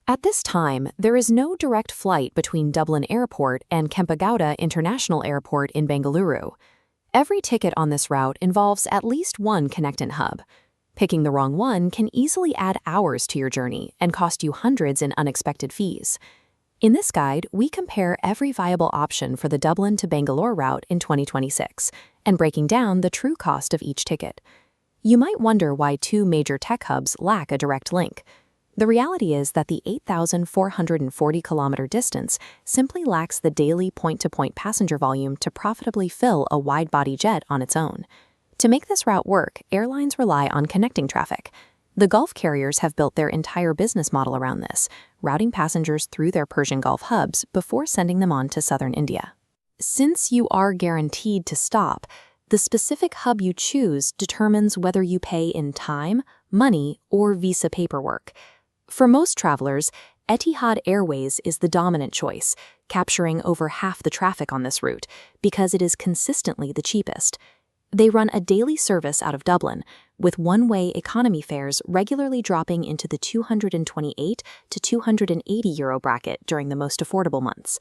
At this time, there is no direct flight between Dublin Airport and Kempegowda International Airport in Bengaluru. Every ticket on this route involves at least one connecting hub. Picking the wrong one can easily add hours to your journey and cost you hundreds in unexpected fees. In this guide, we compare every viable option for the Dublin to Bangalore route in 2026 and breaking down the true cost of each ticket. You might wonder why two major tech hubs lack a direct link. The reality is that the 8,440-kilometer distance simply lacks the daily point-to-point passenger volume to profitably fill a wide-body jet on its own. To make this route work, airlines rely on connecting traffic. The Gulf carriers have built their entire business model around this, routing passengers through their Persian Gulf hubs before sending them on to southern India. Since you are guaranteed to stop, the specific hub you choose determines whether you pay in time, money, or visa paperwork. For most travelers, Etihad Airways is the dominant choice, capturing over half the traffic on this route because it is consistently the cheapest. They run a daily service out of Dublin, with one-way economy fares regularly dropping into the €228 to €280 bracket during the most affordable months.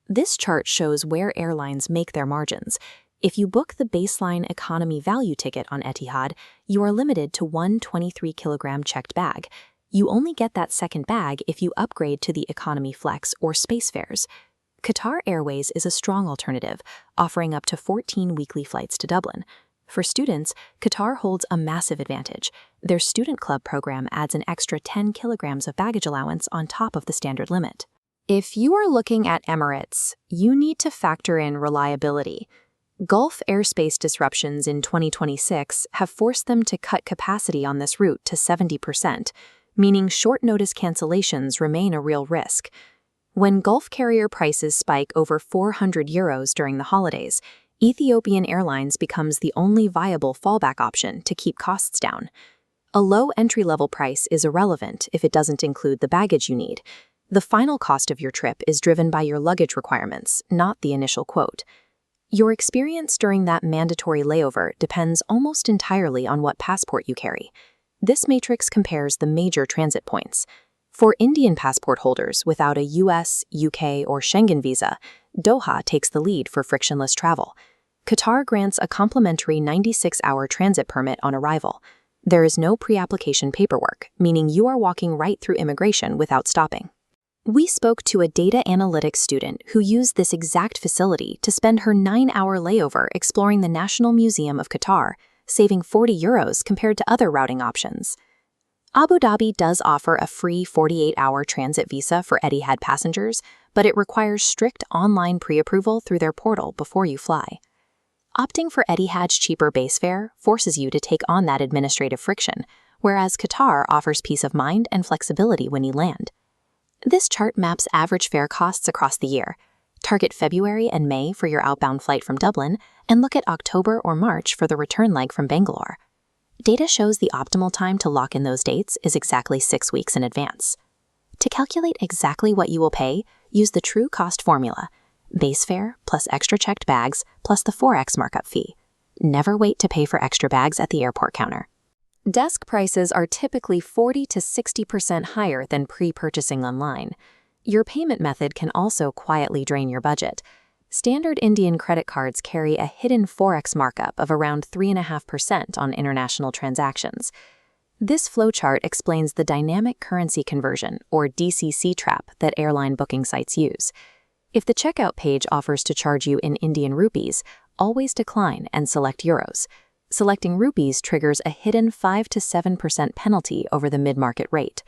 This chart shows where airlines make their margins. If you book the baseline economy value ticket on Etihad, you are limited to one 23-kilogram checked bag. You only get that second bag if you upgrade to the Economy Flex or Space fares. Qatar Airways is a strong alternative, offering up to 14 weekly flights to Dublin. For students, Qatar holds a massive advantage. Their student club program adds an extra 10 kilograms of baggage allowance on top of the standard limit. If you are looking at Emirates, you need to factor in reliability. Gulf airspace disruptions in 2026 have forced them to cut capacity on this route to 70%. Meaning short-notice cancellations remain a real risk. When Gulf carrier prices spike over €400 during the holidays, Ethiopian Airlines becomes the only viable fallback option to keep costs down. A low entry-level price is irrelevant if it doesn't include the baggage you need. The final cost of your trip is driven by your luggage requirements, not the initial quote. Your experience during that mandatory layover depends almost entirely on what passport you carry. This matrix compares the major transit points. For Indian passport holders without a US, UK, or Schengen visa, Doha takes the lead for frictionless travel. Qatar grants a complimentary 96-hour transit permit on arrival. There is no pre-application paperwork, meaning you are walking right through immigration without stopping. We spoke to a data analytics student who used this exact facility to spend her 9-hour layover exploring the National Museum of Qatar, saving €40 compared to other routing options. Abu Dhabi does offer a free 48-hour transit visa for Etihad passengers, but it requires strict online pre-approval through their portal before you fly. Opting for Etihad's cheaper base fare forces you to take on that administrative friction, whereas Qatar offers peace of mind and flexibility when you land. This chart maps average fare costs across the year. Target February and May for your outbound flight from Dublin, and look at October or March for the return leg from Bangalore. Data shows the optimal time to lock in those dates is exactly 6 weeks in advance. To calculate exactly what you will pay, use the true cost formula: base fare plus extra checked bags plus the Forex markup fee. Never wait to pay for extra bags at the airport counter. Desk prices are typically 40 to 60% higher than pre-purchasing online. Your payment method can also quietly drain your budget. Standard Indian credit cards carry a hidden Forex markup of around 3.5% on international transactions. This flowchart explains the dynamic currency conversion, or DCC trap, that airline booking sites use. If the checkout page offers to charge you in Indian rupees, always decline and select euros. Selecting rupees triggers a hidden 5 to 7% penalty over the mid-market rate.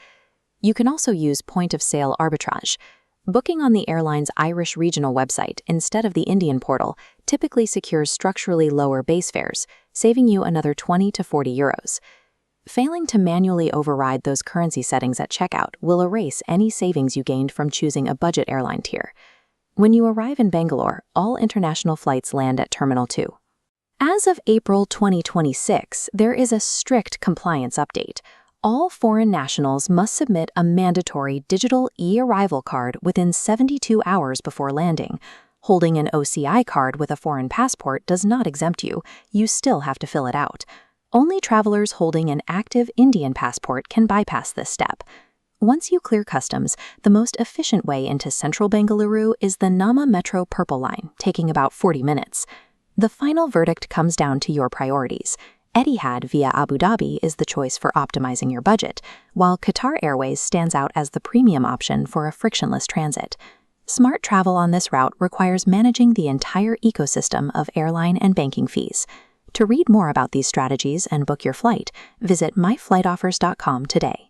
You can also use point-of-sale arbitrage. Booking on the airline's Irish regional website instead of the Indian portal typically secures structurally lower base fares, saving you another 20 to 40 euros. Failing to manually override those currency settings at checkout will erase any savings you gained from choosing a budget airline tier. When you arrive in Bangalore, all international flights land at Terminal 2. As of April 2026, there is a strict compliance update. All foreign nationals must submit a mandatory digital e-arrival card within 72 hours before landing. Holding an OCI card with a foreign passport does not exempt you. You still have to fill it out. Only travelers holding an active Indian passport can bypass this step. Once you clear customs, the most efficient way into central Bengaluru is the Nama Metro Purple Line, taking about 40 minutes. The final verdict comes down to your priorities. Etihad via Abu Dhabi is the choice for optimizing your budget, while Qatar Airways stands out as the premium option for a frictionless transit. Smart travel on this route requires managing the entire ecosystem of airline and banking fees. To read more about these strategies and book your flight, visit myflightoffers.com today.